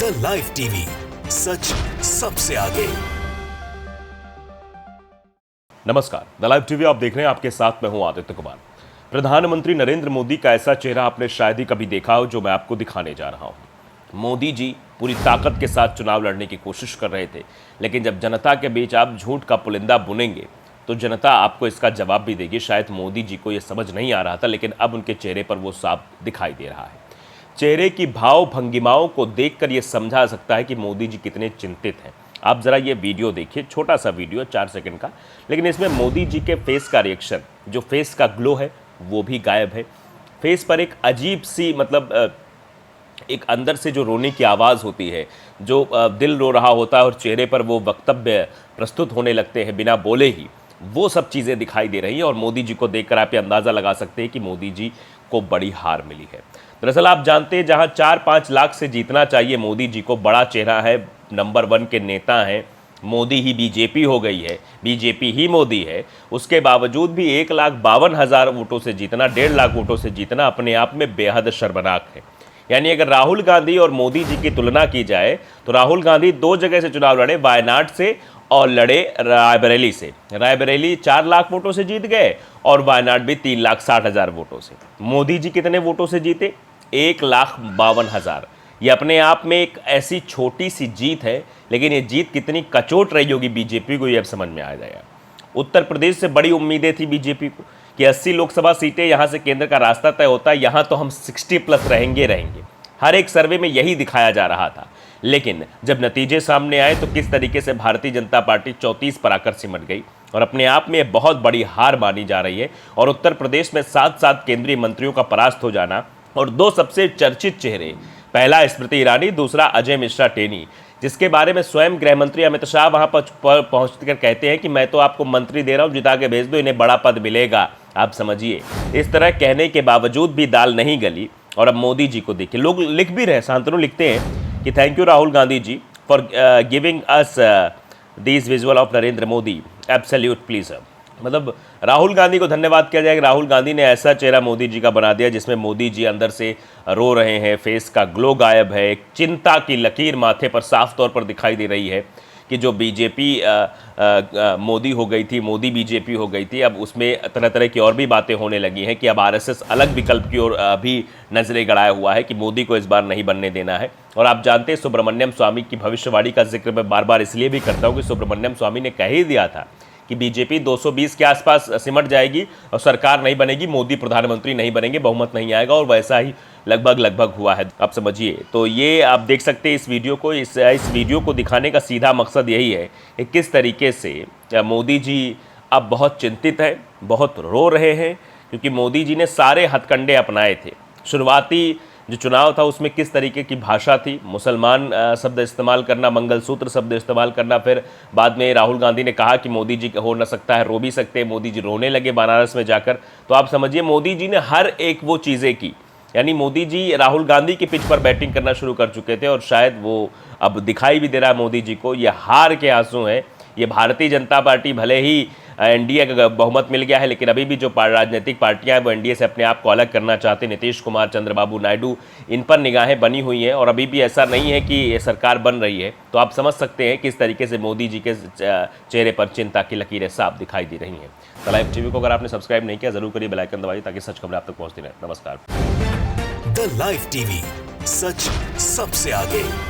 The live TV, सच सबसे आगे। नमस्कार, द लाइव टीवी आप देख रहे हैं, आपके साथ मैं हूं आदित्य कुमार। प्रधानमंत्री नरेंद्र मोदी का ऐसा चेहरा आपने शायद ही कभी देखा हो जो मैं आपको दिखाने जा रहा हूं। मोदी जी पूरी ताकत के साथ चुनाव लड़ने की कोशिश कर रहे थे, लेकिन जब जनता के बीच आप झूठ का पुलिंदा बुनेंगे तो जनता आपको इसका जवाब भी देगी। शायद मोदी जी को यह समझ नहीं आ रहा था, लेकिन अब उनके चेहरे पर वो साफ दिखाई दे रहा है। चेहरे की भाव भंगिमाओं को देखकर यह समझा सकता है कि मोदी जी कितने चिंतित हैं। आप ज़रा ये वीडियो देखिए, छोटा सा वीडियो 4 सेकंड का, लेकिन इसमें मोदी जी के फेस का रिएक्शन, जो फेस का ग्लो है वो भी गायब है। फेस पर एक अजीब सी एक अंदर से जो रोने की आवाज़ होती है, जो दिल रो रहा होता है और चेहरे पर वो वक्तव्य प्रस्तुत होने लगते हैं बिना बोले ही, वो सब चीज़ें दिखाई दे रही हैं। और मोदी जी को देखकर आप ये अंदाज़ा लगा सकते हैं कि मोदी जी को बड़ी हार मिली है। दरअसल आप जानते हैं, जहां 4-5 लाख से जीतना चाहिए मोदी जी को, बड़ा चेहरा है, नंबर 1 के नेता हैं, मोदी ही बीजेपी हो गई है, बीजेपी ही मोदी है, उसके बावजूद भी 1,52,000 वोटों से जीतना, 1.5 लाख वोटों से जीतना अपने आप में बेहद शर्मनाक है। यानी अगर राहुल गांधी और मोदी जी की तुलना की जाए तो राहुल गांधी 2 जगह से चुनाव लड़े, वायनाड से और लड़े रायबरेली से। रायबरेली 4 लाख वोटों से जीत गए और वायनाड भी 3,60,000 वोटों से। मोदी जी कितने वोटों से जीते? 1,52,000। ये अपने आप में एक ऐसी छोटी सी जीत है, लेकिन ये जीत कितनी कचोट रही होगी बीजेपी को, ये अब समझ में आ जाएगा। उत्तर प्रदेश से बड़ी उम्मीदें थी बीजेपी को कि 80 लोकसभा सीटें यहाँ से केंद्र का रास्ता तय होता है, यहाँ तो हम 60+ रहेंगे। हर एक सर्वे में यही दिखाया जा रहा था, लेकिन जब नतीजे सामने आए तो किस तरीके से भारतीय जनता पार्टी 34 पर आकर सिमट गई और अपने आप में बहुत बड़ी हार मानी जा रही है। और उत्तर प्रदेश में 7 केंद्रीय मंत्रियों का परास्त हो जाना और 2 सबसे चर्चित चेहरे, पहला स्मृति ईरानी, दूसरा अजय मिश्रा टेनी, जिसके बारे में स्वयं गृह मंत्री अमित शाह वहां पर पहुंचकर कहते हैं कि मैं तो आपको मंत्री दे रहा हूं, जिता के भेज दो, इन्हें बड़ा पद मिलेगा। आप समझिए, इस तरह कहने के बावजूद भी दाल नहीं गली। और अब मोदी जी को देखिए, लोग लिख भी रहे, शांतनु लिखते हैं कि thank you Rahul Gandhi ji for giving us this visual of Narendra Modi, absolute please. मतलब राहुल गांधी को धन्यवाद किया जाएगा। राहुल गांधी ने ऐसा चेहरा मोदी जी का बना दिया जिसमें मोदी जी अंदर से रो रहे हैं, फेस का ग्लो गायब है, एक चिंता की लकीर माथे पर साफ तौर पर दिखाई दे रही है कि जो बीजेपी मोदी हो गई थी, मोदी बीजेपी हो गई थी, अब उसमें तरह तरह की और भी बातें होने लगी हैं कि अब आरएसएस अलग विकल्प की ओर भी नजरें गड़ाया हुआ है कि मोदी को इस बार नहीं बनने देना है। और आप जानते हैं, सुब्रमण्यम स्वामी की भविष्यवाणी का जिक्र मैं बार बार इसलिए भी करता हूँ कि सुब्रमण्यम स्वामी ने कह ही दिया था कि बीजेपी 220 के आसपास सिमट जाएगी और सरकार नहीं बनेगी, मोदी प्रधानमंत्री नहीं बनेंगे, बहुमत नहीं आएगा, और वैसा ही लगभग हुआ है। आप समझिए, तो ये आप देख सकते हैं इस वीडियो को। इस वीडियो को दिखाने का सीधा मकसद यही है कि किस तरीके से मोदी जी अब बहुत चिंतित है, बहुत रो रहे हैं, क्योंकि मोदी जी ने सारे हथकंडे अपनाए थे। शुरुआती जो चुनाव था उसमें किस तरीके की भाषा थी, मुसलमान शब्द इस्तेमाल करना, मंगलसूत्र शब्द इस्तेमाल करना, फिर बाद में राहुल गांधी ने कहा कि मोदी जी हो न सकता है, रो भी सकते हैं, मोदी जी रोने लगे बनारस में जाकर। तो आप समझिए, मोदी जी ने हर एक वो चीज़ें की, यानी मोदी जी राहुल गांधी के पिच पर बैटिंग करना शुरू कर चुके थे और शायद वो अब दिखाई भी दे रहा है मोदी जी को, ये हार के आंसू हैं। ये भारतीय जनता पार्टी भले ही एनडीए का बहुमत मिल गया है, लेकिन अभी भी जो राजनीतिक पार्टियां हैं वो एनडीए से अपने आप को अलग करना चाहते हैं। नीतीश कुमार, चंद्रबाबू नायडू, इन पर निगाहें बनी हुई हैं और अभी भी ऐसा नहीं है कि ये सरकार बन रही है। तो आप समझ सकते हैं किस तरीके से मोदी जी के चेहरे पर चिंता की लकीरें साफ दिखाई दे रही हैं। द लाइव टीवी को अगर आपने सब्सक्राइब नहीं किया, जरूर करिए, बेल आइकन दबाइए ताकि सच खबरें आप तक पहुंचती रहें। नमस्कार। द लाइव टीवी, सच सबसे आगे।